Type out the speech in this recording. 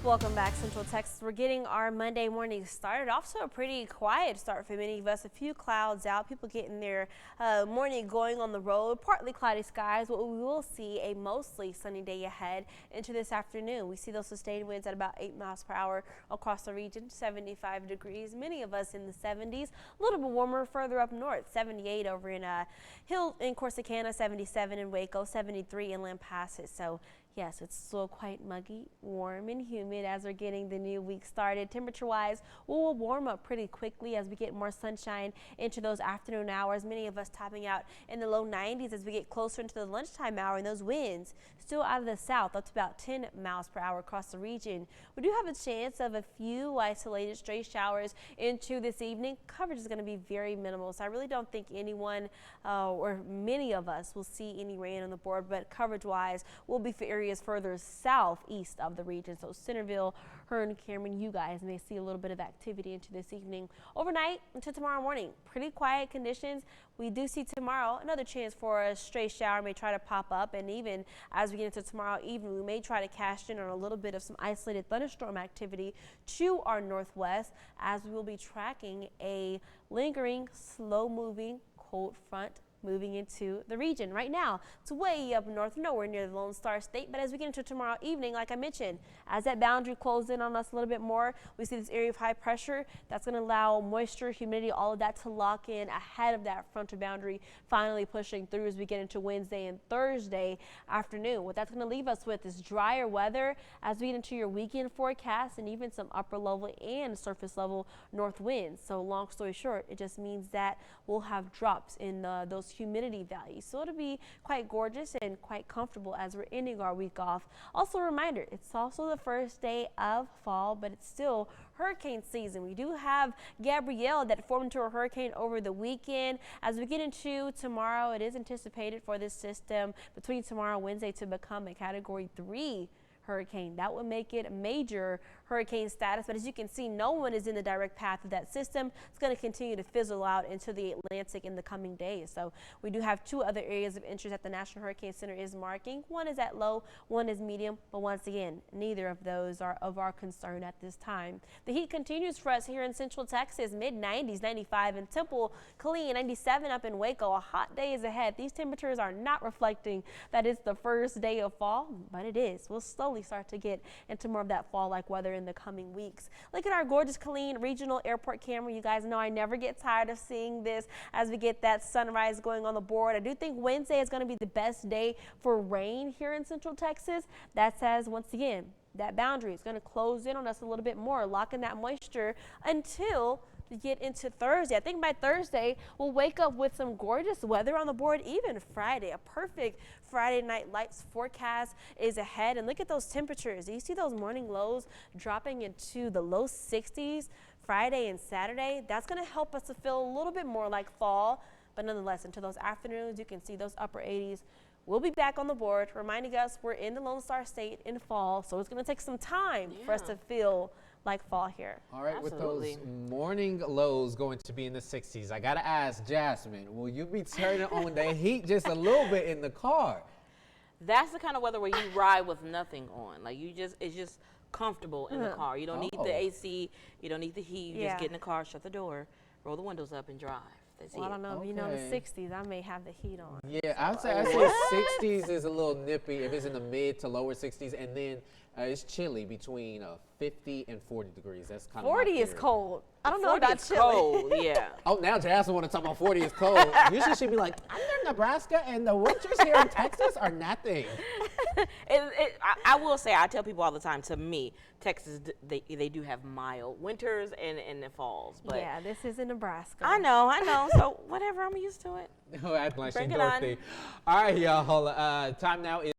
Welcome back, Central Texas. We're getting our Monday morning started off to a pretty quiet start for many of us. A few clouds out, people getting their morning going on the road, partly cloudy skies, but we will see a mostly sunny day ahead into this afternoon. We see those sustained winds at about 8 miles per hour across the region, 75 degrees, many of us in the 70s, a little bit warmer further up north, 78 over in Hill in Corsicana, 77 in Waco, 73 in Lampasas. So yes, it's still quite muggy, warm, and humid as we're getting the new week started. Temperature-wise, we'll warm up pretty quickly as we get more sunshine into those afternoon hours. Many of us topping out in the low 90s as we get closer into the lunchtime hour, and those winds still out of the south up to about 10 miles per hour across the region. We do have a chance of a few isolated stray showers into this evening. Coverage is going to be very minimal, so I really don't think anyone or many of us will see any rain on the board, but coverage-wise will be for areas further southeast of the region. So Centerville, Hearn, Cameron, you guys may see a little bit of activity into this evening. Overnight into tomorrow morning, pretty quiet conditions. We do see tomorrow another chance for a stray shower may try to pop up, and even as we get into tomorrow evening, we may try to cash in on a little bit of some isolated thunderstorm activity to our northwest as we will be tracking a lingering, slow-moving cold front moving into the region. Right now, it's way up north, nowhere near the Lone Star State, but as we get into tomorrow evening, like I mentioned, as that boundary closes in on us a little bit more, we see this area of high pressure that's going to allow moisture, humidity, all of that to lock in ahead of that frontal boundary finally pushing through as we get into Wednesday and Thursday afternoon. What that's going to leave us with is drier weather as we get into your weekend forecast, and even some upper level and surface level north winds. So long story short, it just means that we'll have drops in those humidity values. So it'll be quite gorgeous and quite comfortable as we're ending our week off. Also a reminder, it's also the first day of fall, but it's still hurricane season. We do have Gabrielle that formed into a hurricane over the weekend. As we get into tomorrow, it is anticipated for this system between tomorrow and Wednesday to become a Category 3 hurricane. That would make it a major hurricane status, but as you can see, no one is in the direct path of that system. It's going to continue to fizzle out into the Atlantic in the coming days. So we do have two other areas of interest that the National Hurricane Center is marking. One is at low, one is medium, but once again, neither of those are of our concern at this time. The heat continues for us here in Central Texas, mid-90s, 95 in Temple, Killeen, 97 up in Waco. A hot day is ahead. These temperatures are not reflecting that it's the first day of fall, but it is. We'll slowly start to get into more of that fall-like weather in the coming weeks. Look at our gorgeous Killeen Regional Airport camera. You guys know I never get tired of seeing this as we get that sunrise going on the board. I do think Wednesday is going to be the best day for rain here in Central Texas. That says, once again, that boundary is going to close in on us a little bit more, locking that moisture until we get into Thursday. I think by Thursday, we'll wake up with some gorgeous weather on the board. Even Friday, a perfect Friday night lights forecast is ahead. And look at those temperatures. Do you see those morning lows dropping into the low 60s Friday and Saturday? That's going to help us to feel a little bit more like fall. But nonetheless, until those afternoons, you can see those upper 80s. We'll be back on the board, reminding us we're in the Lone Star State in fall, so it's going to take some time for us to feel like fall here. All right, Absolutely. with those morning lows going to be in the 60s, I got to ask Jasmine, will you be turning on the heat just a little bit in the car? That's the kind of weather where you ride with nothing on. Like it's just comfortable in the car. You don't need the AC, you don't need the heat. You just get in the car, shut the door, roll the windows up, and drive. Well, I don't know. Okay. You know, in the 60s, I may have the heat on. Yeah, I'd say 60s is a little nippy if it's in the mid to lower 60s, and then it's chilly between 50 and 40 degrees. That's kind of 40 is cold. I don't know about chilly. Cold, yeah. Oh, now Jasmine want to talk about 40 is cold. Usually she'd be like, I'm in Nebraska, and the winters here in Texas are nothing. I will say, I tell people all the time, to me, Texas, they do have mild winters and the falls. But yeah, this is in Nebraska. I know. So whatever, I'm used to it. Oh, act like Bring she it on. Dorothy. All right, y'all. Time now is